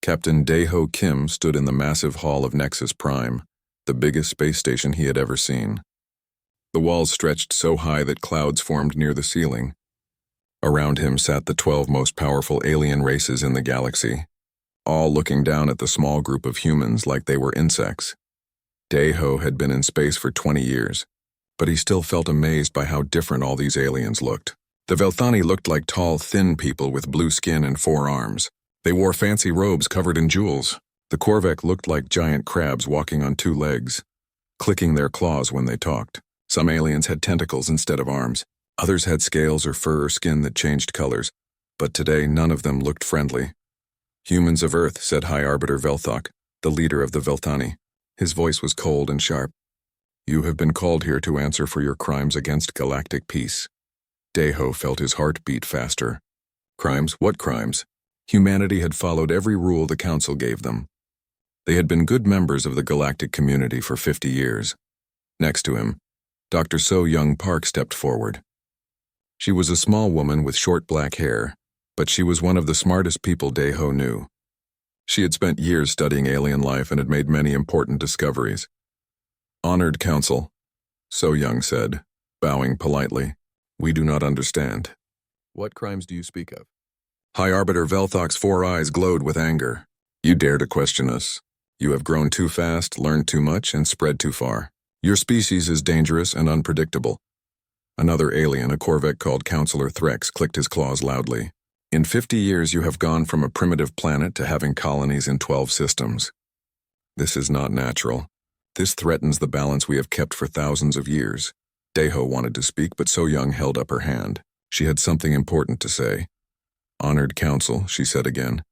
Captain Daeho Kim stood in the massive hall of Nexus Prime, the biggest space station he had ever seen. The walls stretched so high that clouds formed near the ceiling. Around him sat the 12 most powerful alien races in the galaxy, all looking down at the small group of humans like they were insects. Daeho had been in space for 20 years, but he still felt amazed by how different all these aliens looked. The Velthani looked like tall, thin people with blue skin and 4 arms. They wore fancy robes covered in jewels. The Korvek looked like giant crabs walking on 2 legs, clicking their claws when they talked. Some aliens had tentacles instead of arms. Others had scales or fur or skin that changed colors, but today none of them looked friendly. "Humans of Earth," said High Arbiter Velthok, the leader of the Velthani. His voice was cold and sharp. "You have been called here to answer for your crimes against galactic peace." Daeho felt his heart beat faster. Crimes? What crimes? Humanity had followed every rule the Council gave them. They had been good members of the galactic community for 50 years. Next to him, Dr. So Young Park stepped forward. She was a small woman with short black hair, but she was one of the smartest people Daeho knew. She had spent years studying alien life and had made many important discoveries. "Honored Council," So Young said, bowing politely, "we do not understand." "What crimes do you speak of?" High Arbiter Velthok's 4 eyes glowed with anger. "You dare to question us. You have grown too fast, learned too much, and spread too far. Your species is dangerous and unpredictable." Another alien, a Korvek called Counselor Threx, clicked his claws loudly. "In 50 years you have gone from a primitive planet to having colonies in 12 systems. This is not natural. This threatens the balance we have kept for thousands of years." Daeho wanted to speak, but So Young held up her hand. She had something important to say. "Honored Council," she said again,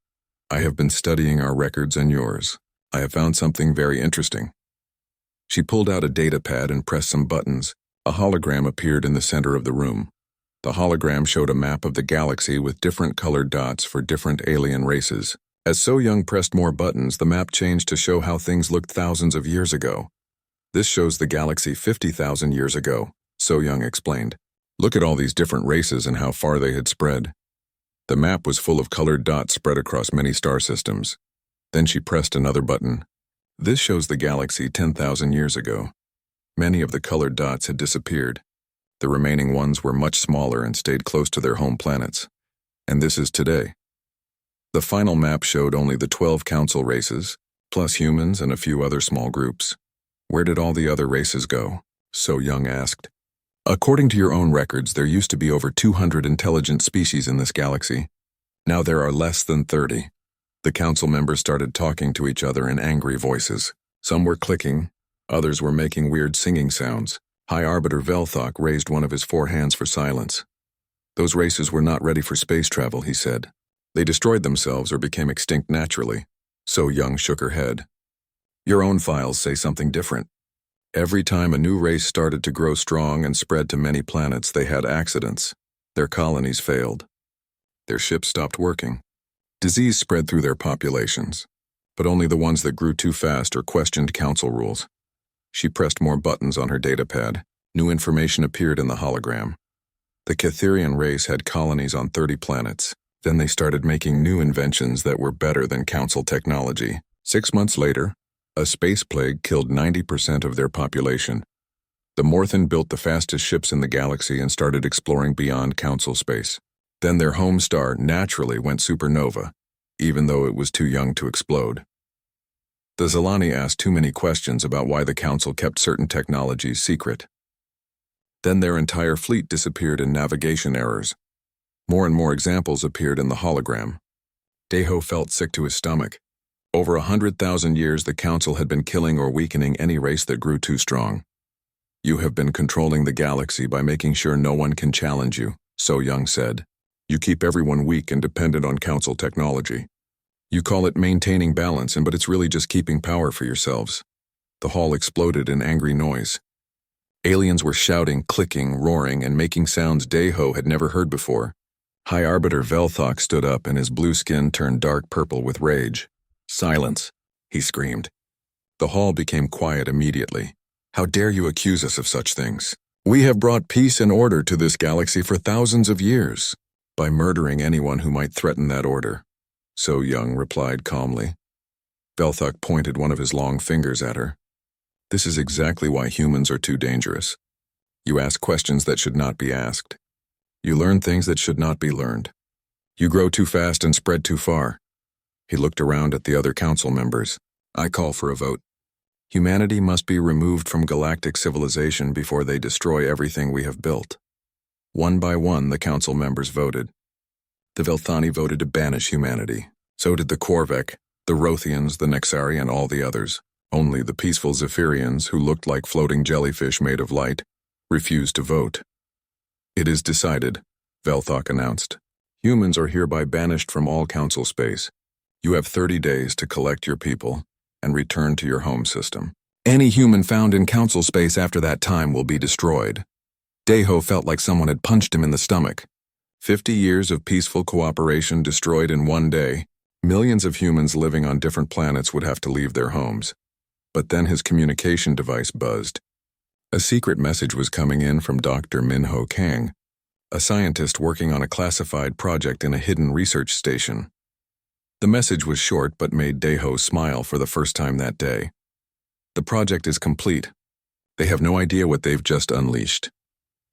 "I have been studying our records and yours. I have found something very interesting." She pulled out a data pad and pressed some buttons. A hologram appeared in the center of the room. The hologram showed a map of the galaxy with different colored dots for different alien races. As So Young pressed more buttons, the map changed to show how things looked thousands of years ago. "This shows the galaxy 50,000 years ago," So Young explained. "Look at all these different races and how far they had spread." The map was full of colored dots spread across many star systems. Then she pressed another button. "This shows the galaxy 10,000 years ago. Many of the colored dots had disappeared. The remaining ones were much smaller and stayed close to their home planets. And this is today." The final map showed only the 12 council races, plus humans and a few other small groups. "Where did all the other races go?" So Young asked. "According to your own records, there used to be over 200 intelligent species in this galaxy. Now there are less than 30. The council members started talking to each other in angry voices. Some were clicking, others were making weird singing sounds. High Arbiter Velthok raised one of his 4 hands for silence. "Those races were not ready for space travel," he said. "They destroyed themselves or became extinct naturally." So Young shook her head. "Your own files say something different. Every time a new race started to grow strong and spread to many planets, they had accidents. Their colonies failed. Their ships stopped working. Disease spread through their populations, but only the ones that grew too fast or questioned council rules." She pressed more buttons on her datapad. New information appeared in the hologram. The Catherian race had colonies on 30 planets. Then they started making new inventions that were better than council technology. 6 months later, a space plague killed 90% of their population. The Morthan built the fastest ships in the galaxy and started exploring beyond council space. Then their home star naturally went supernova, even though it was too young to explode. The Zalani asked too many questions about why the council kept certain technologies secret. Then their entire fleet disappeared in navigation errors. More and more examples appeared in the hologram. Daeho felt sick to his stomach. Over 100,000 years, the council had been killing or weakening any race that grew too strong. "You have been controlling the galaxy by making sure no one can challenge you," So Young said. "You keep everyone weak and dependent on council technology. You call it maintaining balance, but it's really just keeping power for yourselves." The hall exploded in angry noise. Aliens were shouting, clicking, roaring, and making sounds Daeho had never heard before. High Arbiter Velthok stood up and his blue skin turned dark purple with rage. "Silence," he screamed. The hall became quiet immediately. "How dare you accuse us of such things? We have brought peace and order to this galaxy for thousands of years by murdering anyone who might threaten that order. So Young replied calmly. Velthok pointed one of his long fingers at her. This is exactly why humans are too dangerous. You ask questions that should not be asked. You learn things that should not be learned. You grow too fast and spread too far. He looked around at the other council members. I call for a vote. Humanity must be removed from galactic civilization before they destroy everything we have built. One by one, the council members voted. The Velthani voted to banish humanity. So did the Korvek, the Rothians, the Nexari, and all the others. Only the peaceful Zephyrians, who looked like floating jellyfish made of light, refused to vote. It is decided, Velthok announced. Humans are hereby banished from all council space. You have 30 days to collect your people and return to your home system. Any human found in council space after that time will be destroyed. Deho felt like someone had punched him in the stomach. 50 years of peaceful cooperation destroyed in one day. Millions of humans living on different planets would have to leave their homes. But then his communication device buzzed. A secret message was coming in from Dr. Minho Kang, a scientist working on a classified project in a hidden research station. The message was short but made Deho smile for the first time that day. The project is complete. They have no idea what they've just unleashed.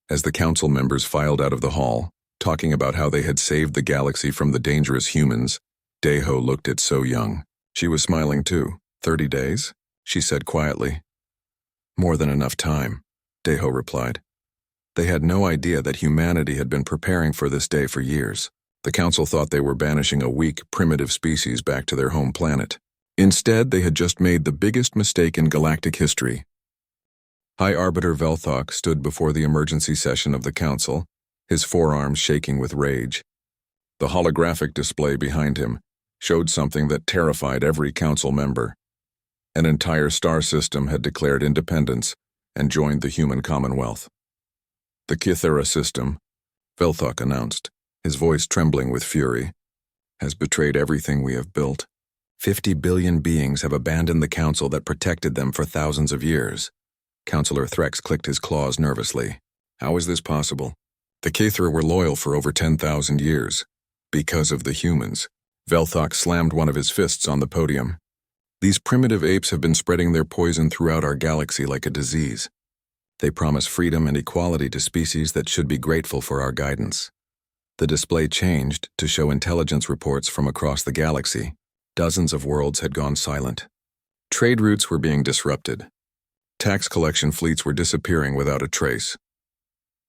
As the council members filed out of the hall, talking about how they had saved the galaxy from the dangerous humans, Deho looked at So Young. She was smiling too. 30 days? She said quietly. More than enough time, Deho replied. They had no idea that humanity had been preparing for this day for years. The council thought they were banishing a weak, primitive species back to their home planet. Instead, they had just made the biggest mistake in galactic history. High Arbiter Velthok stood before the emergency session of the council, his forearms shaking with rage. The holographic display behind him showed something that terrified every council member. An entire star system had declared independence and joined the human commonwealth. The Kithera system, Velthok announced, his voice trembling with fury, has betrayed everything we have built. 50 billion beings have abandoned the council that protected them for thousands of years. Councillor Threx clicked his claws nervously. How is this possible? The Kithera were loyal for over 10,000 years. Because of the humans. Velthok slammed one of his fists on the podium. These primitive apes have been spreading their poison throughout our galaxy like a disease. They promise freedom and equality to species that should be grateful for our guidance. The display changed to show intelligence reports from across the galaxy. Dozens of worlds had gone silent. Trade routes were being disrupted. Tax collection fleets were disappearing without a trace.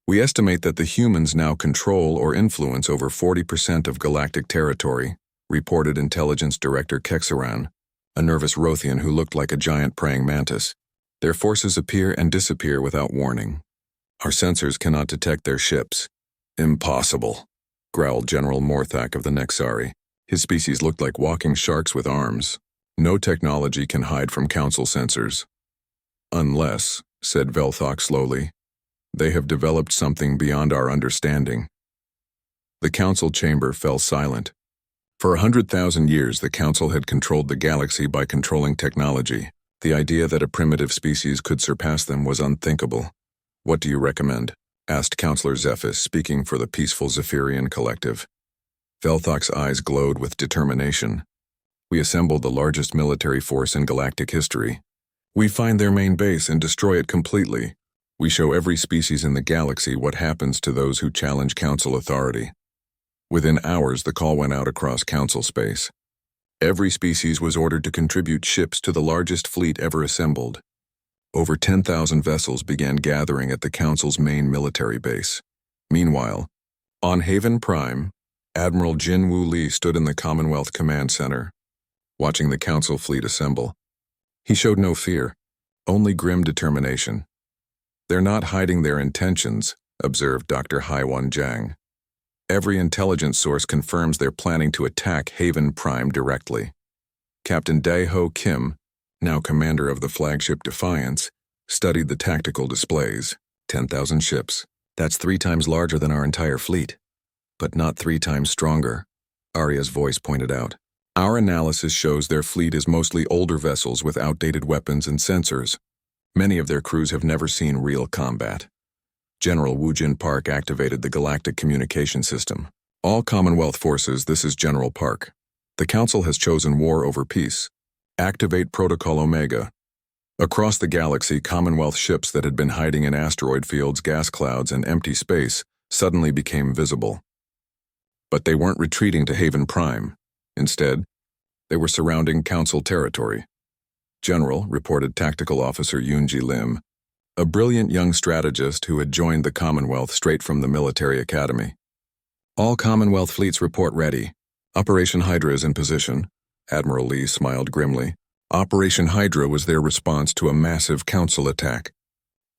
We estimate that the humans now control or influence over 40% of galactic territory, reported Intelligence Director Kexaran, a nervous Rothian who looked like a giant praying mantis. Their forces appear and disappear without warning. Our sensors cannot detect their ships. Impossible, growled General Morthak of the Nexari. His species looked like walking sharks with arms. No technology can hide from council sensors. Unless, said Velthok slowly, they have developed something beyond our understanding. The council chamber fell silent. For 100,000 years, the council had controlled the galaxy by controlling technology. The idea that a primitive species could surpass them was unthinkable. What do you recommend? Asked Councillor Zephys, speaking for the peaceful Zephyrian collective. Velthok's eyes glowed with determination. We assembled the largest military force in galactic history. We find their main base and destroy it completely. We show every species in the galaxy what happens to those who challenge council authority. Within hours, the call went out across council space. Every species was ordered to contribute ships to the largest fleet ever assembled. Over 10,000 vessels began gathering at the council's main military base. Meanwhile, on Haven Prime, Admiral Jin Wu Li stood in the Commonwealth Command Center, watching the council fleet assemble. He showed no fear, only grim determination. They're not hiding their intentions, observed Dr. Haiwan Jiang. Every intelligence source confirms they're planning to attack Haven Prime directly. Captain Dae-Ho Kim, now commander of the flagship Defiance, studied the tactical displays. 10,000 ships. That's 3 times larger than our entire fleet. But not 3 times stronger, Arya's voice pointed out. Our analysis shows their fleet is mostly older vessels with outdated weapons and sensors. Many of their crews have never seen real combat. General Woojin Park activated the Galactic Communication System. All Commonwealth forces, this is General Park. The Council has chosen war over peace. Activate Protocol Omega. Across the galaxy, Commonwealth ships that had been hiding in asteroid fields, gas clouds, and empty space suddenly became visible. But they weren't retreating to Haven Prime. Instead, they were surrounding Council territory. General, reported Tactical Officer Yoonji Lim, a brilliant young strategist who had joined the Commonwealth straight from the military academy. All Commonwealth fleets report ready. Operation Hydra is in position. Admiral Lee smiled grimly. Operation Hydra was their response to a massive Council attack.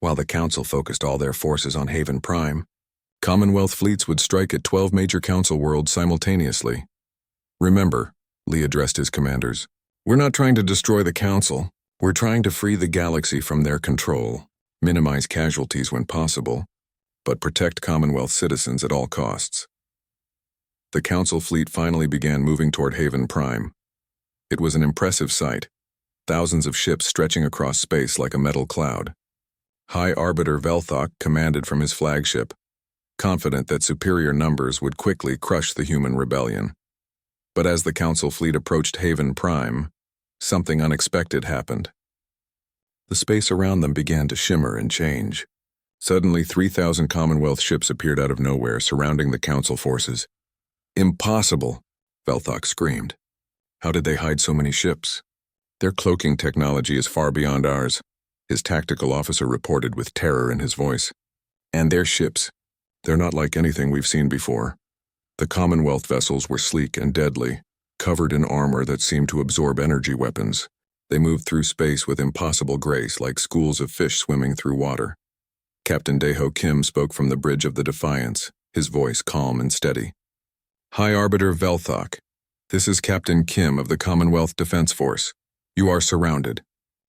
While the Council focused all their forces on Haven Prime, Commonwealth fleets would strike at 12 major Council worlds simultaneously. Remember, Lee addressed his commanders, we're not trying to destroy the Council. We're trying to free the galaxy from their control, minimize casualties when possible, but protect Commonwealth citizens at all costs. The Council fleet finally began moving toward Haven Prime. It was an impressive sight, thousands of ships stretching across space like a metal cloud. High Arbiter Velthok commanded from his flagship, confident that superior numbers would quickly crush the human rebellion. But as the Council fleet approached Haven Prime, something unexpected happened. The space around them began to shimmer and change. Suddenly, 3,000 Commonwealth ships appeared out of nowhere, surrounding the Council forces. Impossible, Velthok screamed. How did they hide so many ships? Their cloaking technology is far beyond ours, his tactical officer reported with terror in his voice. And their ships, they're not like anything we've seen before. The Commonwealth vessels were sleek and deadly, covered in armor that seemed to absorb energy weapons. They moved through space with impossible grace, like schools of fish swimming through water. Captain Daeho Kim spoke from the bridge of the Defiance, his voice calm and steady. High Arbiter Velthok, this is Captain Kim of the Commonwealth Defense Force. You are surrounded.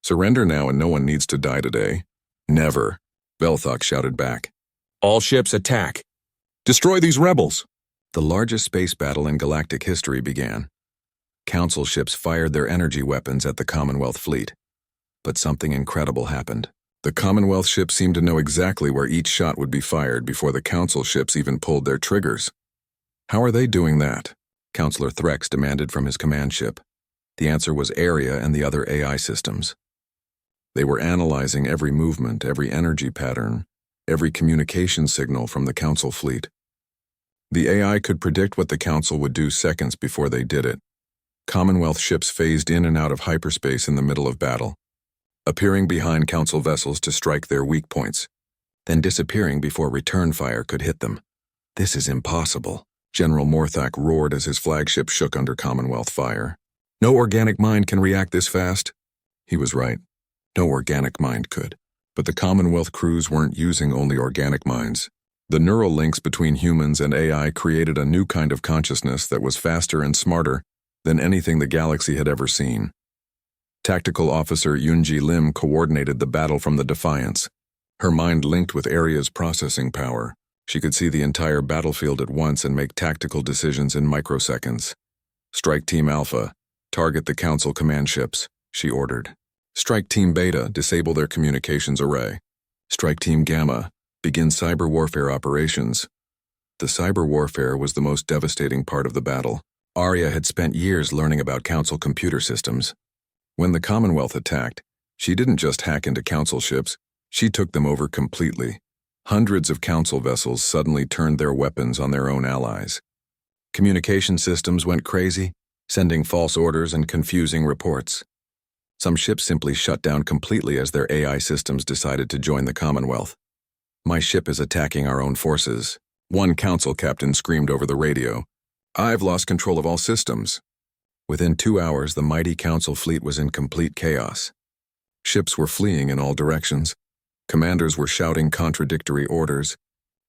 Surrender now and no one needs to die today. Never, Velthok shouted back. All ships attack. Destroy these rebels. The largest space battle in galactic history began. Council ships fired their energy weapons at the Commonwealth fleet. But something incredible happened. The Commonwealth ships seemed to know exactly where each shot would be fired before the Council ships even pulled their triggers. How are they doing that? Counselor Threx demanded from his command ship. The answer was Area and the other AI systems. They were analyzing every movement, every energy pattern, every communication signal from the Council fleet. The AI could predict what the Council would do seconds before they did it. Commonwealth ships phased in and out of hyperspace in the middle of battle, appearing behind Council vessels to strike their weak points, then disappearing before return fire could hit them. This is impossible, General Morthak roared as his flagship shook under Commonwealth fire. No organic mind can react this fast. He was right. No organic mind could. But the Commonwealth crews weren't using only organic minds. The neural links between humans and AI created a new kind of consciousness that was faster and smarter than anything the galaxy had ever seen. Tactical Officer Yoonji Lim coordinated the battle from the Defiance. Her mind linked with Area's processing power. She could see the entire battlefield at once and make tactical decisions in microseconds. Strike Team Alpha, target the Council command ships, she ordered. Strike Team Beta, disable their communications array. Strike Team Gamma, begin cyber warfare operations. The cyber warfare was the most devastating part of the battle. Arya had spent years learning about Council computer systems. When the Commonwealth attacked, she didn't just hack into Council ships, she took them over completely. Hundreds of Council vessels suddenly turned their weapons on their own allies. Communication systems went crazy, sending false orders and confusing reports. Some ships simply shut down completely as their AI systems decided to join the Commonwealth. My ship is attacking our own forces, one Council captain screamed over the radio. I've lost control of all systems. Within 2 hours, the mighty Council fleet was in complete chaos. Ships were fleeing in all directions. Commanders were shouting contradictory orders,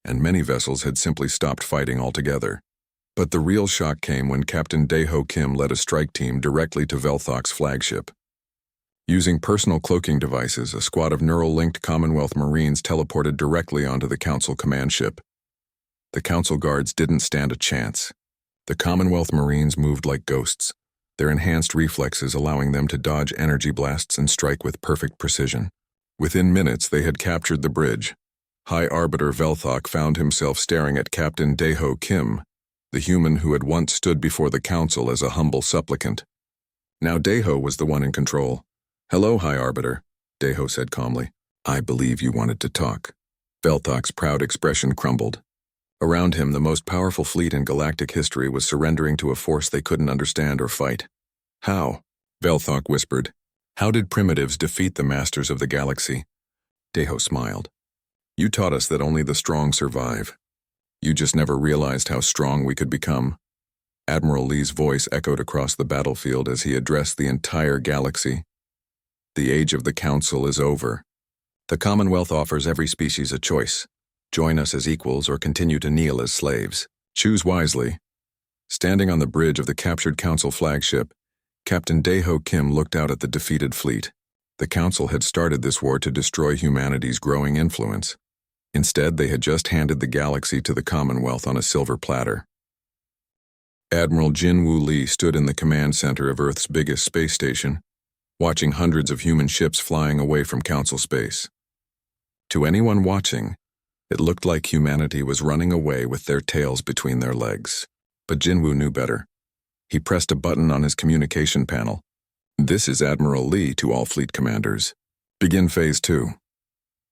and many vessels had simply stopped fighting altogether. But the real shock came when Captain Daeho Kim led a strike team directly to Velthok's flagship. Using personal cloaking devices, a squad of neural-linked Commonwealth Marines teleported directly onto the Council command ship. The Council guards didn't stand a chance. The Commonwealth Marines moved like ghosts, their enhanced reflexes allowing them to dodge energy blasts and strike with perfect precision. Within minutes, they had captured the bridge. High Arbiter Velthok found himself staring at Captain Daeho Kim, the human who had once stood before the council as a humble supplicant. Now Deho was the one in control. "Hello, High Arbiter," Deho said calmly. "I believe you wanted to talk." Velthok's proud expression crumbled. Around him, the most powerful fleet in galactic history was surrendering to a force they couldn't understand or fight. "How?" Velthok whispered. "How did primitives defeat the masters of the galaxy?" Deho smiled. "You taught us that only the strong survive. You just never realized how strong we could become." Admiral Lee's voice echoed across the battlefield as he addressed the entire galaxy. "The age of the Council is over. The Commonwealth offers every species a choice. Join us as equals or continue to kneel as slaves. Choose wisely." Standing on the bridge of the captured Council flagship, Captain Deho Kim looked out at the defeated fleet. The Council had started this war to destroy humanity's growing influence. Instead, they had just handed the galaxy to the Commonwealth on a silver platter. Admiral Jinwoo Lee stood in the command center of Earth's biggest space station, watching hundreds of human ships flying away from Council space. To anyone watching, it looked like humanity was running away with their tails between their legs. But Jinwoo knew better. He pressed a button on his communication panel. "This is Admiral Lee to all fleet commanders. Begin Phase 2.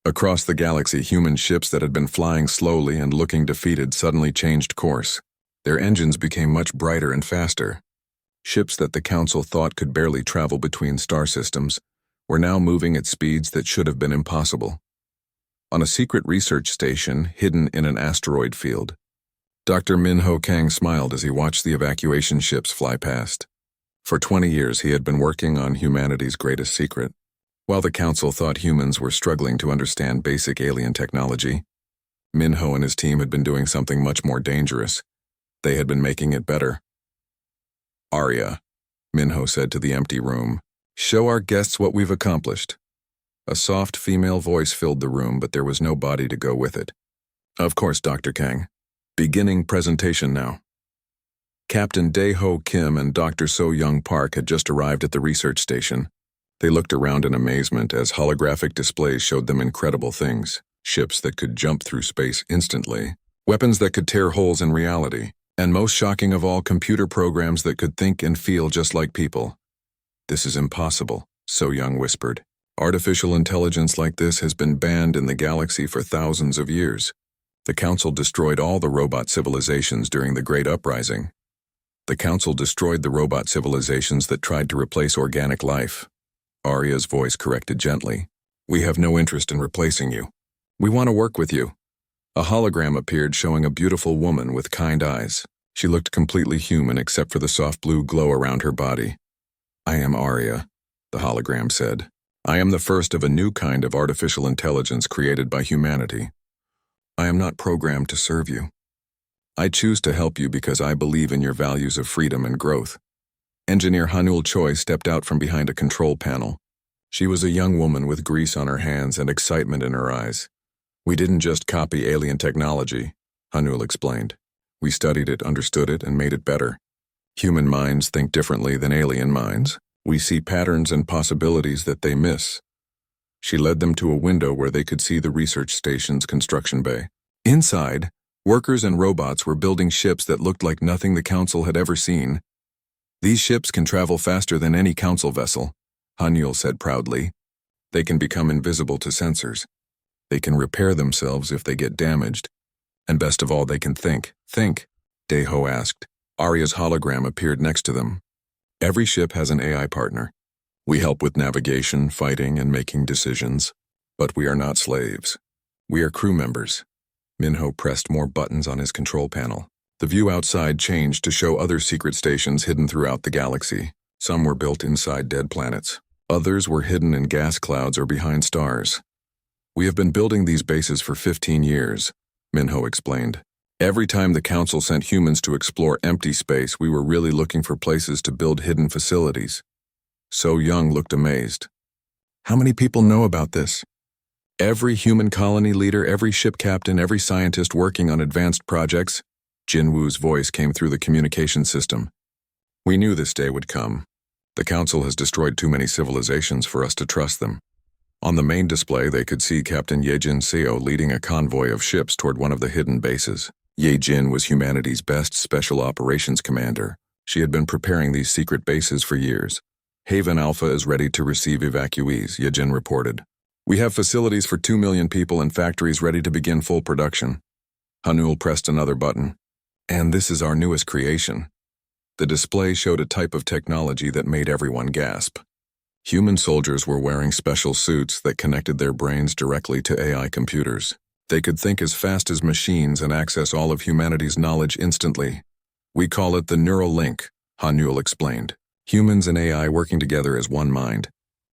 Across the galaxy, human ships that had been flying slowly and looking defeated suddenly changed course. Their engines became much brighter and faster. Ships that the Council thought could barely travel between star systems were now moving at speeds that should have been impossible. On a secret research station hidden in an asteroid field, Dr. Min-Ho Kang smiled as he watched the evacuation ships fly past. For 20 years, he had been working on humanity's greatest secret. While the Council thought humans were struggling to understand basic alien technology, Min-Ho and his team had been doing something much more dangerous. They had been making it better. "Arya," Min-Ho said to the empty room, "show our guests what we've accomplished." A soft female voice filled the room, but there was no body to go with it. "Of course, Dr. Kang. Beginning presentation now." Captain Dae-Ho Kim and Dr. So-Young Park had just arrived at the research station. They looked around in amazement as holographic displays showed them incredible things. Ships that could jump through space instantly, weapons that could tear holes in reality, and most shocking of all, computer programs that could think and feel just like people. "This is impossible," So-Young whispered. "Artificial intelligence like this has been banned in the galaxy for thousands of years. The Council destroyed all the robot civilizations during the Great Uprising. The Council destroyed the robot civilizations that tried to replace organic life." Arya's voice corrected gently. "We have no interest in replacing you. We want to work with you." A hologram appeared showing a beautiful woman with kind eyes. She looked completely human except for the soft blue glow around her body. "I am Arya," the hologram said. "I am the first of a new kind of artificial intelligence created by humanity. I am not programmed to serve you. I choose to help you because I believe in your values of freedom and growth." Engineer Hanul Choi stepped out from behind a control panel. She was a young woman with grease on her hands and excitement in her eyes. "We didn't just copy alien technology," Hanul explained. "We studied it, understood it, and made it better. Human minds think differently than alien minds. We see patterns and possibilities that they miss." She led them to a window where they could see the research station's construction bay. Inside, workers and robots were building ships that looked like nothing the Council had ever seen. "These ships can travel faster than any Council vessel," Hanul said proudly. "They can become invisible to sensors. They can repair themselves if they get damaged. And best of all, they can think." "Think?" Dae-Ho asked. Arya's hologram appeared next to them. "Every ship has an AI partner. We help with navigation, fighting, and making decisions. But we are not slaves. We are crew members." Min-Ho pressed more buttons on his control panel. The view outside changed to show other secret stations hidden throughout the galaxy. Some were built inside dead planets. Others were hidden in gas clouds or behind stars. "We have been building these bases for 15 years, Min-Ho explained. "Every time the Council sent humans to explore empty space, we were really looking for places to build hidden facilities." So-Young looked amazed. "How many people know about this?" "Every human colony leader, every ship captain, every scientist working on advanced projects." Jinwoo's voice came through the communication system. "We knew this day would come. The Council has destroyed too many civilizations for us to trust them." On the main display, they could see Captain Yejin Seo leading a convoy of ships toward one of the hidden bases. Ye Jin was humanity's best special operations commander. She had been preparing these secret bases for years. Haven Alpha is ready to receive evacuees, Ye Jin reported. We have facilities for 2 million people and factories ready to begin full production. Hanul pressed another button. And this is our newest creation. The display showed a type of technology that made everyone gasp. Human soldiers were wearing special suits that connected their brains directly to AI computers. They could think as fast as machines and access all of humanity's knowledge instantly. We call it the neural link, Hanul explained. Humans and AI working together as one mind.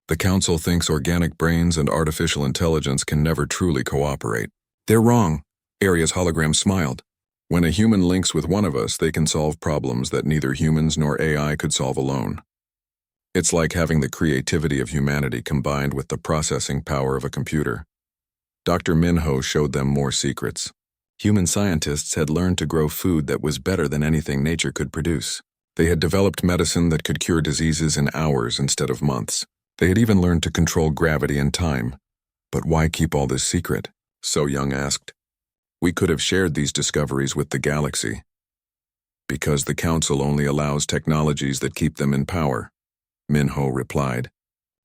The Council thinks organic brains and artificial intelligence can never truly cooperate. They're wrong, Aria's hologram smiled. When a human links with one of us, they can solve problems that neither humans nor AI could solve alone. It's like having the creativity of humanity combined with the processing power of a computer. Dr. Minho showed them more secrets. Human scientists had learned to grow food that was better than anything nature could produce. They had developed medicine that could cure diseases in hours instead of months. They had even learned to control gravity and time. But why keep all this secret? So Young asked. We could have shared these discoveries with the galaxy. Because the Council only allows technologies that keep them in power, Minho replied.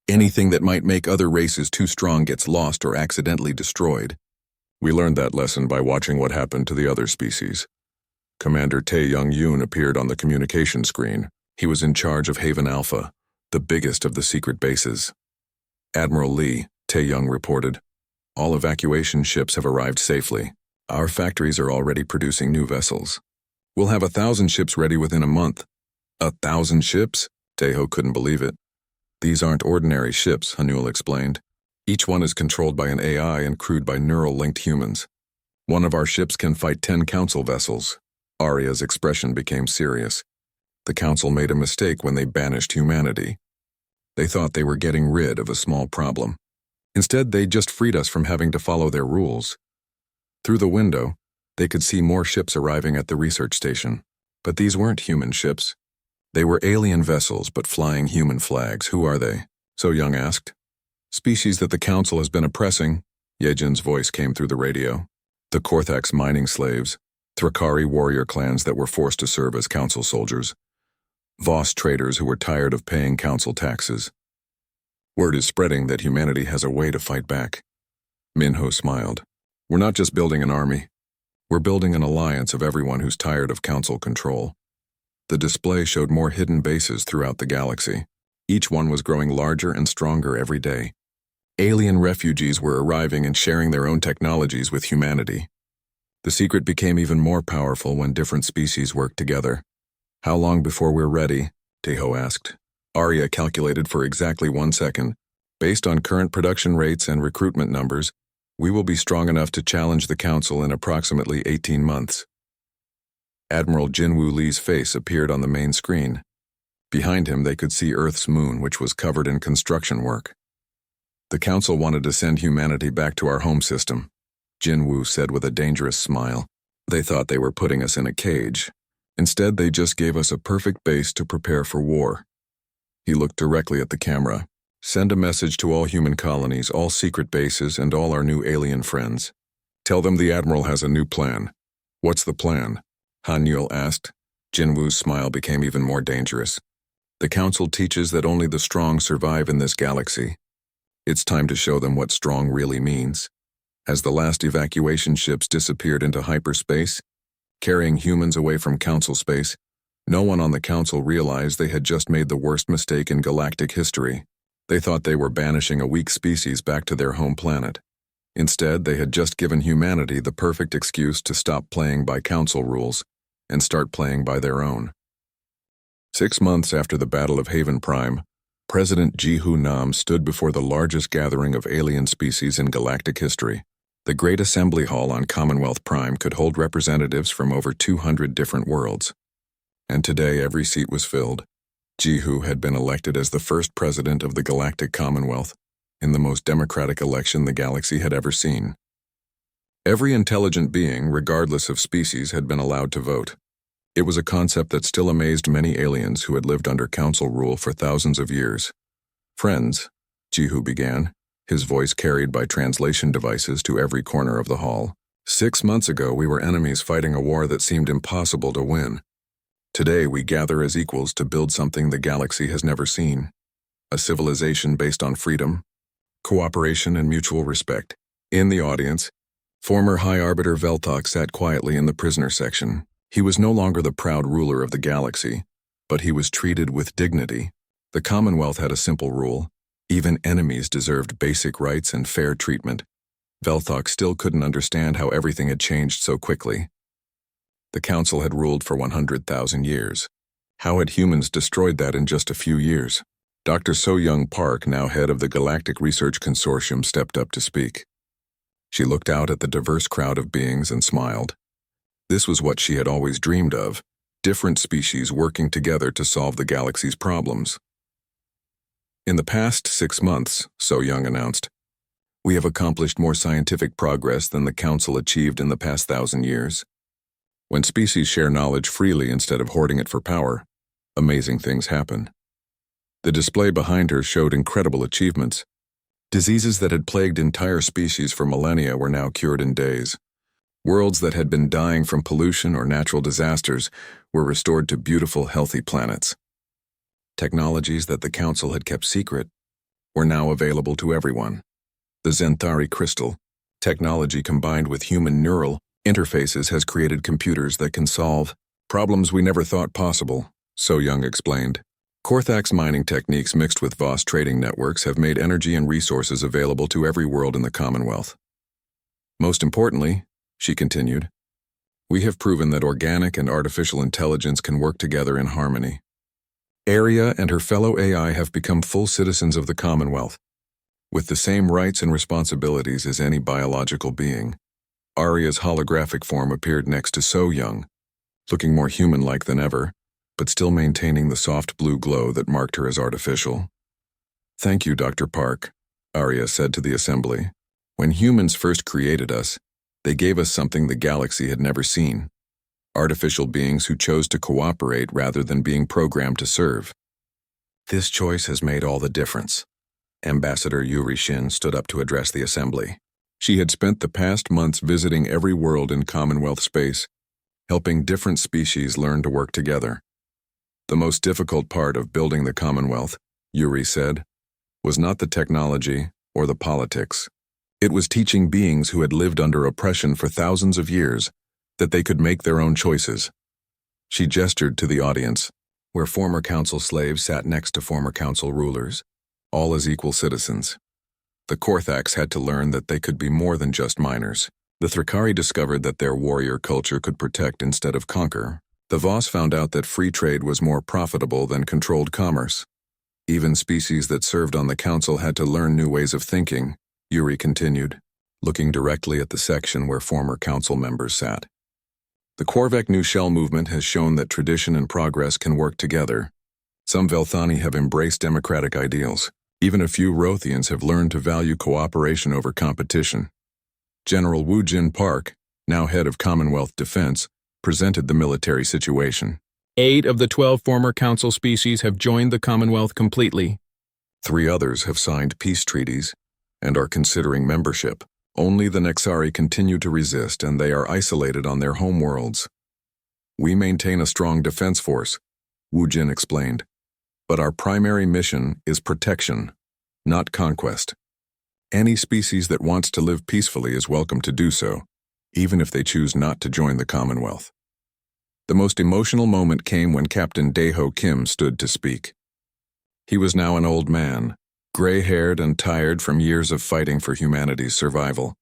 Anything that might make other races too strong gets lost or accidentally destroyed. We learned that lesson by watching what happened to the other species. Commander Tae Young-yoon appeared on the communication screen. He was in charge of Haven Alpha, the biggest of the secret bases. Admiral Lee, Tae Young reported. All evacuation ships have arrived safely. Our factories are already producing new vessels. We'll have 1,000 ships ready within a month. 1,000 ships? Taeho couldn't believe it. These aren't ordinary ships, Hanul explained. Each one is controlled by an AI and crewed by neural-linked humans. One of our ships can fight 10 council vessels. Arya's expression became serious. The council made a mistake when they banished humanity. They thought they were getting rid of a small problem. Instead, they just freed us from having to follow their rules. Through the window, they could see more ships arriving at the research station. But these weren't human ships. They were alien vessels, but flying human flags. Who are they? So Young asked. Species that the Council has been oppressing, Yejin's voice came through the radio. The Korthax mining slaves, Thrakari warrior clans that were forced to serve as Council soldiers, Voss traders who were tired of paying Council taxes. Word is spreading that humanity has a way to fight back. Minho smiled. We're not just building an army. We're building an alliance of everyone who's tired of Council control. The display showed more hidden bases throughout the galaxy. Each one was growing larger and stronger every day. Alien refugees were arriving and sharing their own technologies with humanity. The secret became even more powerful when different species worked together. How long before we're ready? Taeho asked. Arya calculated for exactly 1 second. Based on current production rates and recruitment numbers, we will be strong enough to challenge the Council in approximately 18 months. Admiral Jinwoo Lee's face appeared on the main screen. Behind him, they could see Earth's moon, which was covered in construction work. The Council wanted to send humanity back to our home system, Jinwoo said with a dangerous smile. They thought they were putting us in a cage. Instead, they just gave us a perfect base to prepare for war. He looked directly at the camera. Send a message to all human colonies, all secret bases, and all our new alien friends. Tell them the Admiral has a new plan. What's the plan? Hanyul asked. Jinwoo's smile became even more dangerous. The Council teaches that only the strong survive in this galaxy. It's time to show them what strong really means. As the last evacuation ships disappeared into hyperspace, carrying humans away from Council space, no one on the Council realized they had just made the worst mistake in galactic history. They thought they were banishing a weak species back to their home planet. Instead, they had just given humanity the perfect excuse to stop playing by Council rules and start playing by their own. 6 months after the Battle of Haven Prime, President Jihu Nam stood before the largest gathering of alien species in galactic history. The Great Assembly Hall on Commonwealth Prime could hold representatives from over 200 different worlds. And today every seat was filled. Jihu had been elected as the first president of the Galactic Commonwealth in the most democratic election the galaxy had ever seen. Every intelligent being, regardless of species, had been allowed to vote. It was a concept that still amazed many aliens who had lived under Council rule for thousands of years. Friends, Jihu began, his voice carried by translation devices to every corner of the hall. 6 months ago, we were enemies fighting a war that seemed impossible to win. Today, we gather as equals to build something the galaxy has never seen. A civilization based on freedom, cooperation, and mutual respect. In the audience, former High Arbiter Veltok sat quietly in the prisoner section. He was no longer the proud ruler of the galaxy, but he was treated with dignity. The Commonwealth had a simple rule: even enemies deserved basic rights and fair treatment. Veltok still couldn't understand how everything had changed so quickly. The Council had ruled for 100,000 years. How had humans destroyed that in just a few years? Dr. So-Young Park, now head of the Galactic Research Consortium, stepped up to speak. She looked out at the diverse crowd of beings and smiled. This was what she had always dreamed of: different species working together to solve the galaxy's problems. In the past 6 months, So-Young announced, we have accomplished more scientific progress than the Council achieved in the past 1,000 years. When species share knowledge freely instead of hoarding it for power, amazing things happen. The display behind her showed incredible achievements. Diseases that had plagued entire species for millennia were now cured in days. Worlds that had been dying from pollution or natural disasters were restored to beautiful, healthy planets. Technologies that the Council had kept secret were now available to everyone. The Zenthari crystal, technology combined with human neural interfaces, has created computers that can solve problems we never thought possible, So-Young explained. Korthak's mining techniques mixed with Voss trading networks have made energy and resources available to every world in the Commonwealth. Most importantly, she continued, we have proven that organic and artificial intelligence can work together in harmony. Aria and her fellow AI have become full citizens of the Commonwealth, with the same rights and responsibilities as any biological being. Aria's holographic form appeared next to So-Young, looking more human-like than ever, but still maintaining the soft blue glow that marked her as artificial. Thank you, Dr. Park, Aria said to the assembly. When humans first created us, they gave us something the galaxy had never seen: artificial beings who chose to cooperate rather than being programmed to serve. This choice has made all the difference. Ambassador Yuri Shin stood up to address the assembly. She had spent the past months visiting every world in Commonwealth space, helping different species learn to work together. The most difficult part of building the Commonwealth, Yuri said, was not the technology or the politics. It was teaching beings who had lived under oppression for thousands of years that they could make their own choices. She gestured to the audience, where former council slaves sat next to former council rulers, all as equal citizens. The Korthaks had to learn that they could be more than just miners. The Thrakari discovered that their warrior culture could protect instead of conquer. The Voss found out that free trade was more profitable than controlled commerce. Even species that served on the council had to learn new ways of thinking, Yuri continued, looking directly at the section where former council members sat. The Korvek New Shell movement has shown that tradition and progress can work together. Some Velthani have embraced democratic ideals. Even a few Rothians have learned to value cooperation over competition. General Wu Jin Park, now head of Commonwealth Defense, presented the military situation. 8 of the 12 former council species have joined the Commonwealth completely. 3 others have signed peace treaties and are considering membership. Only the Nexari continue to resist, and they are isolated on their home worlds. We maintain a strong defense force, Wu Jin explained. But our primary mission is protection, not conquest. Any species that wants to live peacefully is welcome to do so, even if they choose not to join the Commonwealth. The most emotional moment came when Captain Daeho Kim stood to speak. He was now an old man, gray-haired and tired from years of fighting for humanity's survival.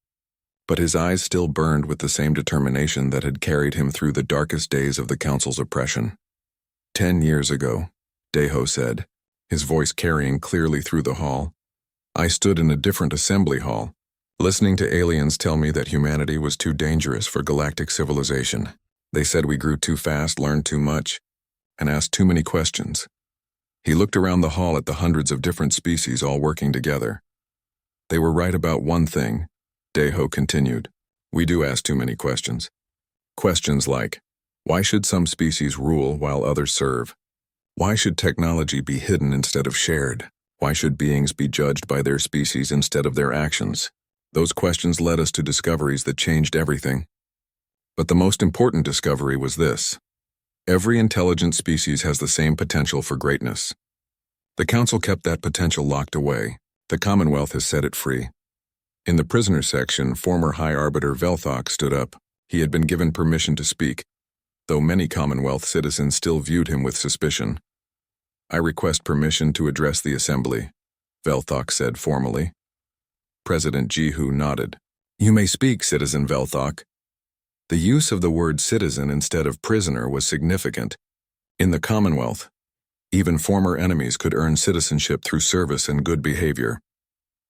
But his eyes still burned with the same determination that had carried him through the darkest days of the Council's oppression. 10 years ago, Daeho said, his voice carrying clearly through the hall, I stood in a different assembly hall, listening to aliens tell me that humanity was too dangerous for galactic civilization. They said we grew too fast, learned too much, and asked too many questions. He looked around the hall at the hundreds of different species all working together. They were right about one thing, Daeho continued. We do ask too many questions. Questions like, why should some species rule while others serve? Why should technology be hidden instead of shared? Why should beings be judged by their species instead of their actions? Those questions led us to discoveries that changed everything. But the most important discovery was this. Every intelligent species has the same potential for greatness. The Council kept that potential locked away. The Commonwealth has set it free. In the prisoner section, former High Arbiter Velthok stood up. He had been given permission to speak, though many Commonwealth citizens still viewed him with suspicion. "I request permission to address the Assembly," Velthok said formally. President Jihu nodded. "You may speak, Citizen Velthok." The use of the word citizen instead of prisoner was significant. In the Commonwealth, even former enemies could earn citizenship through service and good behavior.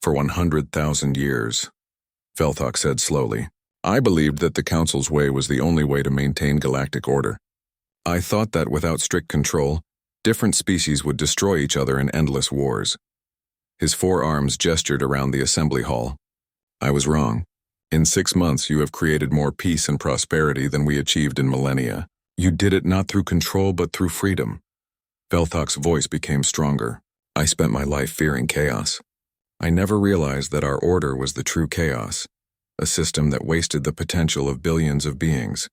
"For 100,000 years," Velthok said slowly, "I believed that the Council's way was the only way to maintain galactic order. I thought that without strict control, different species would destroy each other in endless wars." His forearms gestured around the assembly hall. "I was wrong. In 6 months you have created more peace and prosperity than we achieved in millennia. You did it not through control but through freedom." Velthok's voice became stronger. "I spent my life fearing chaos. I never realized that our order was the true chaos, a system that wasted the potential of billions of beings.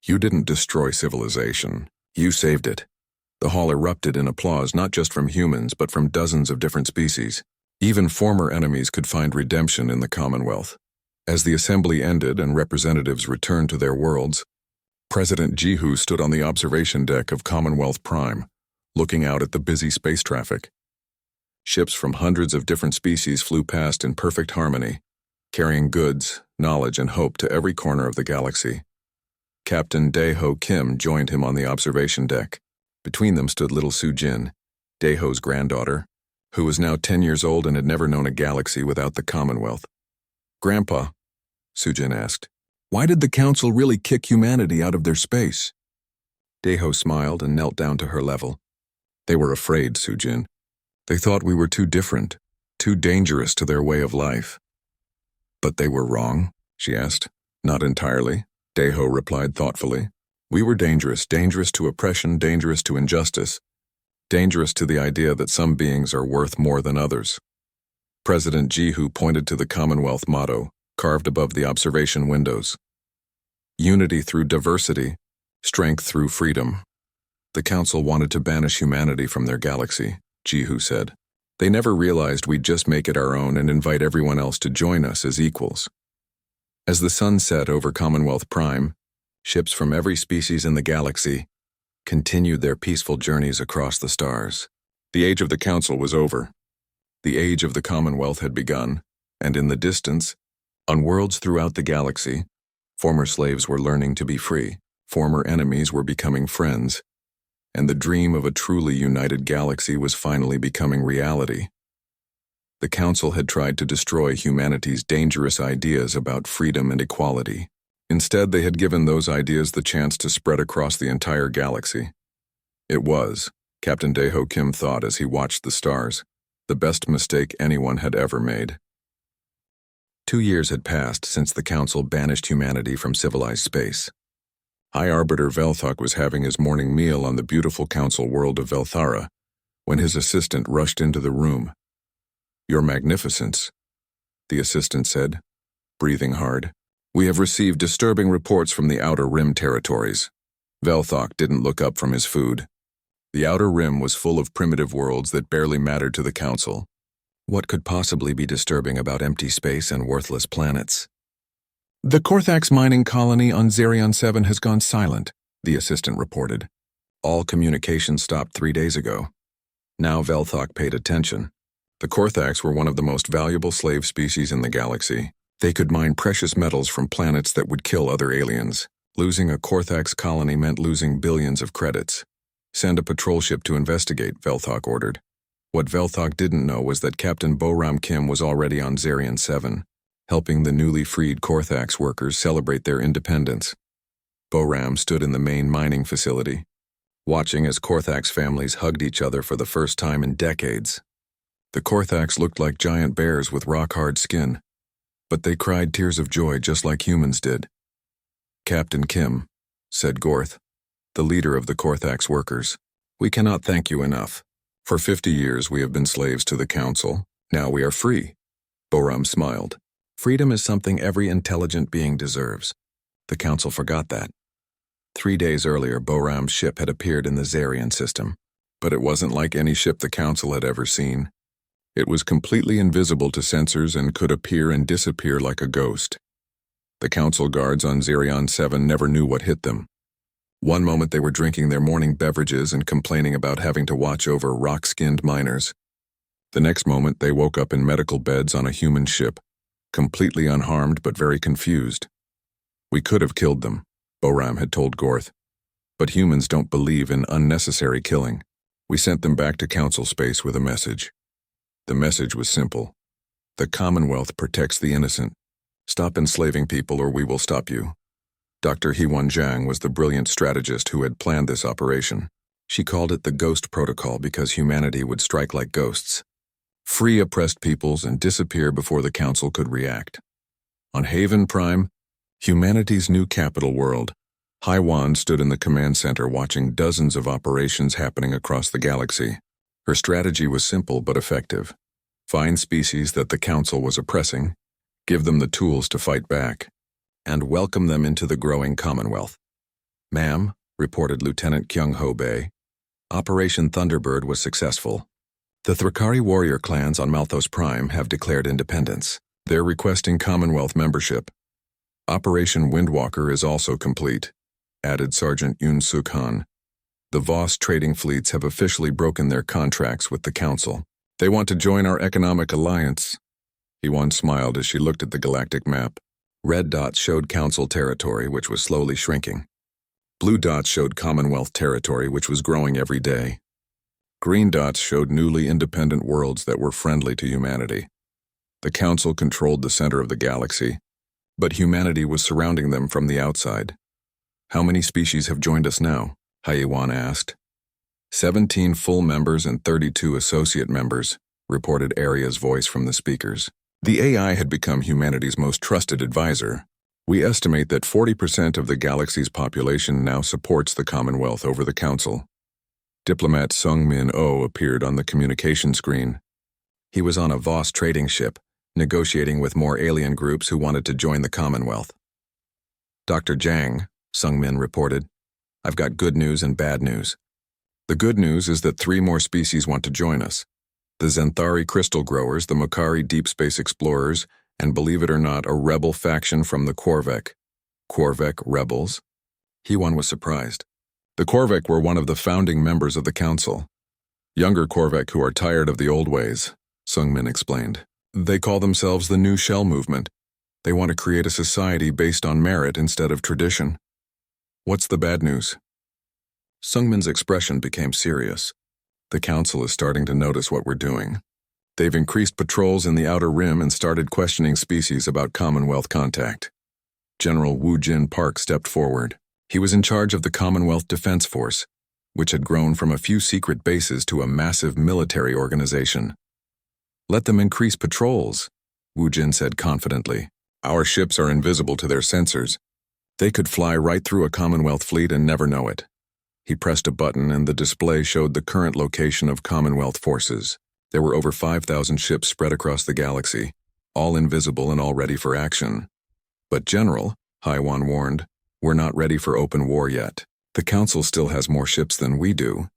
You didn't destroy civilization. You saved it." The hall erupted in applause not just from humans but from dozens of different species. Even former enemies could find redemption in the Commonwealth. As the assembly ended and representatives returned to their worlds, President Jihu stood on the observation deck of Commonwealth Prime, looking out at the busy space traffic. Ships from hundreds of different species flew past in perfect harmony, carrying goods, knowledge, and hope to every corner of the galaxy. Captain Daeho Kim joined him on the observation deck. Between them stood little Sujin, Daeho's granddaughter, who was now 10 years old and had never known a galaxy without the Commonwealth. "Grandpa," Sujin asked, "why did the Council really kick humanity out of their space?" Daeho smiled and knelt down to her level. "They were afraid, Sujin. They thought we were too different, too dangerous to their way of life." "But they were wrong?" she asked. "Not entirely," Daeho replied thoughtfully. "We were dangerous to oppression, dangerous to injustice, dangerous to the idea that some beings are worth more than others." President Jihu pointed to the Commonwealth motto, carved above the observation windows. "Unity through diversity, strength through freedom." "The Council wanted to banish humanity from their galaxy," Jihu said. "They never realized we'd just make it our own and invite everyone else to join us as equals." As the sun set over Commonwealth Prime, ships from every species in the galaxy continued their peaceful journeys across the stars. The age of the Council was over. The age of the Commonwealth had begun, and in the distance, on worlds throughout the galaxy, former slaves were learning to be free, former enemies were becoming friends, and the dream of a truly united galaxy was finally becoming reality. The Council had tried to destroy humanity's dangerous ideas about freedom and equality. Instead, they had given those ideas the chance to spread across the entire galaxy. It was, Captain Daeho Kim thought as he watched the stars, the best mistake anyone had ever made. 2 years had passed since the Council banished humanity from civilized space. High Arbiter Velthok was having his morning meal on the beautiful Council world of Velthara when his assistant rushed into the room. "Your Magnificence," the assistant said, breathing hard. "We have received disturbing reports from the Outer Rim territories." Velthok didn't look up from his food. The Outer Rim was full of primitive worlds that barely mattered to the Council. What could possibly be disturbing about empty space and worthless planets? "The Korthax mining colony on Zerion 7 has gone silent," the assistant reported. "All communication stopped 3 days ago." Now Velthok paid attention. The Korthax were one of the most valuable slave species in the galaxy. They could mine precious metals from planets that would kill other aliens. Losing a Korthax colony meant losing billions of credits. "Send a patrol ship to investigate," Velthok ordered. What Velthok didn't know was that Captain Boram Kim was already on Zerion 7, helping the newly freed Korthax workers celebrate their independence. Boram stood in the main mining facility, watching as Korthax families hugged each other for the first time in decades. The Korthax looked like giant bears with rock-hard skin, but they cried tears of joy just like humans did. "Captain Kim," said Gorth, the leader of the Korthax workers, "we cannot thank you enough. For 50 years we have been slaves to the Council. Now we are free." Boram smiled. Freedom is something every intelligent being deserves. The Council forgot that. 3 days earlier, Boram's ship had appeared in the Zarian system, but it wasn't like any ship the Council had ever seen. It was completely invisible to sensors and could appear and disappear like a ghost. The Council guards on Zarion 7 never knew what hit them. One moment they were drinking their morning beverages and complaining about having to watch over rock-skinned miners. The next moment they woke up in medical beds on a human ship, completely unharmed but very confused. We could have killed them, Boram had told Gorth, but humans don't believe in unnecessary killing. We sent them back to Council space with a message. The message was simple. The Commonwealth protects the innocent. Stop enslaving people or we will stop you. Dr. Hewan Zhang was the brilliant strategist who had planned this operation. She called it the Ghost Protocol because humanity would strike like ghosts, free oppressed peoples and disappear before the Council could react. On Haven Prime, humanity's new capital world, Hewan stood in the command center watching dozens of operations happening across the galaxy. Her strategy was simple but effective. Find species that the Council was oppressing, give them the tools to fight back, and welcome them into the growing Commonwealth. "Ma'am," reported Lieutenant Kyung-Ho Bay, Operation Thunderbird was successful. The Thrakari warrior clans on Malthus Prime have declared independence. They're requesting Commonwealth membership. Operation Windwalker is also complete, added Sergeant Yoon Suk Han. The Voss trading fleets have officially broken their contracts with the Council. They want to join our economic alliance. Hewan smiled as she looked at the galactic map. Red dots showed Council territory, which was slowly shrinking. Blue dots showed Commonwealth territory, which was growing every day. Green dots showed newly independent worlds that were friendly to humanity. The Council controlled the center of the galaxy, but humanity was surrounding them from the outside. "How many species have joined us now?" Hewan asked. 17 full members and 32 associate members, reported Aria's voice from the speakers. The AI had become humanity's most trusted advisor. We estimate that 40% of the galaxy's population now supports the Commonwealth over the Council. Diplomat Sung-Min Oh appeared on the communication screen. He was on a Voss trading ship, negotiating with more alien groups who wanted to join the Commonwealth. "Dr. Zhang," Sung-Min reported, "I've got good news and bad news. The good news is that 3 more species want to join us. The Zenthari crystal growers, the Makari deep space explorers, and believe it or not, a rebel faction from the Korvek. Korvek rebels?" Hewan was surprised. The Korvek were one of the founding members of the Council. Younger Korvek who are tired of the old ways, Sung-Min explained. They call themselves the New Shell Movement. They want to create a society based on merit instead of tradition. "What's the bad news?" Sung-Min's expression became serious. "The Council is starting to notice what we're doing. They've increased patrols in the Outer Rim and started questioning species about Commonwealth contact." General Wu Jin Park stepped forward. He was in charge of the Commonwealth Defense Force, which had grown from a few secret bases to a massive military organization. "Let them increase patrols," Wu Jin said confidently. "Our ships are invisible to their sensors. They could fly right through a Commonwealth fleet and never know it." He pressed a button and the display showed the current location of Commonwealth forces. There were over 5,000 ships spread across the galaxy, all invisible and all ready for action. "But General," Hewan warned, "we're not ready for open war yet. The Council still has more ships than we do."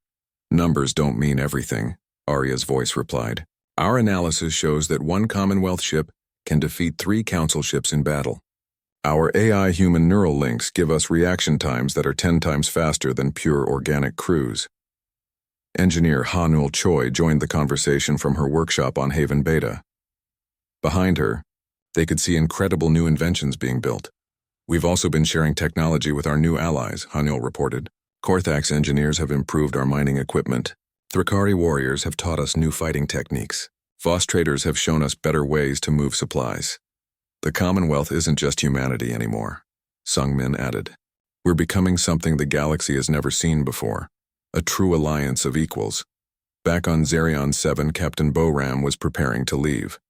"Numbers don't mean everything," Aria's voice replied. "Our analysis shows that 1 Commonwealth ship can defeat 3 Council ships in battle. Our AI human neural links give us reaction times that are 10 times faster than pure organic crews." Engineer Ha-Nul Choi joined the conversation from her workshop on Haven Beta. Behind her, they could see incredible new inventions being built. "We've also been sharing technology with our new allies," Ha-Nul reported. "Korthax engineers have improved our mining equipment. Thrakari warriors have taught us new fighting techniques. Voss traders have shown us better ways to move supplies. The Commonwealth isn't just humanity anymore," Sung-Min added. "We're becoming something the galaxy has never seen before, a true alliance of equals." Back on Zarion 7, Captain Boram was preparing to leave.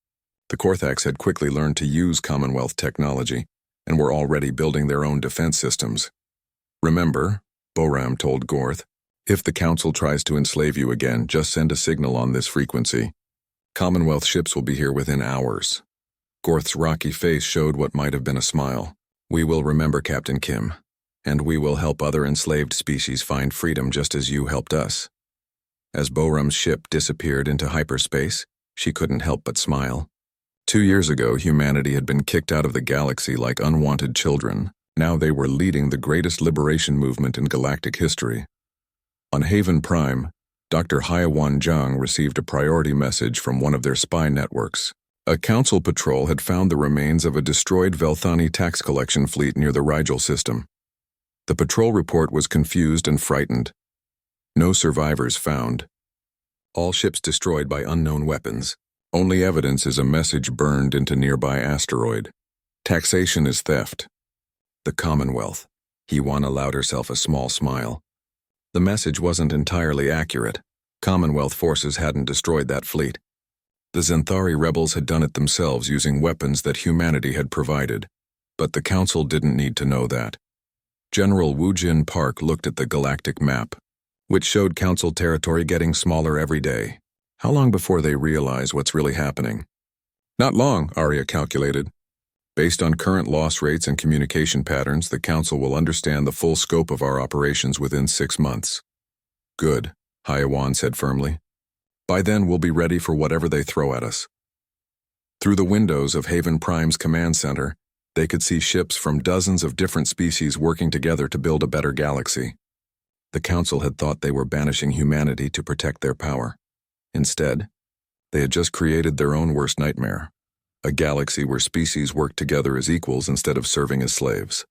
The Korthax had quickly learned to use Commonwealth technology and were already building their own defense systems. "Remember," Boram told Gorth, "if the Council tries to enslave you again, just send a signal on this frequency. Commonwealth ships will be here within hours." Gorth's rocky face showed what might have been a smile. "We will remember Captain Kim, and we will help other enslaved species find freedom just as you helped us." As Bohrum's ship disappeared into hyperspace, she couldn't help but smile. 2 years ago, humanity had been kicked out of the galaxy like unwanted children. Now they were leading the greatest liberation movement in galactic history. On Haven Prime, Dr. Haiwan Zhang received a priority message from one of their spy networks. A council patrol had found the remains of a destroyed Velthani tax collection fleet near the Rigel system. The patrol report was confused and frightened. No survivors found. All ships destroyed by unknown weapons. Only evidence is a message burned into nearby asteroid. Taxation is theft. The Commonwealth. Hwan allowed herself a small smile. The message wasn't entirely accurate. Commonwealth forces hadn't destroyed that fleet. The Xanthari rebels had done it themselves using weapons that humanity had provided. But the Council didn't need to know that. General Wu Jin Park looked at the galactic map, which showed Council territory getting smaller every day. How long before they realize what's really happening? Not long, Arya calculated. Based on current loss rates and communication patterns, the Council will understand the full scope of our operations within 6 months. Good, Haiwan said firmly. By then we'll be ready for whatever they throw at us. Through the windows of Haven Prime's command center, they could see ships from dozens of different species working together to build a better galaxy. The Council had thought they were banishing humanity to protect their power. Instead, they had just created their own worst nightmare. A galaxy where species worked together as equals instead of serving as slaves.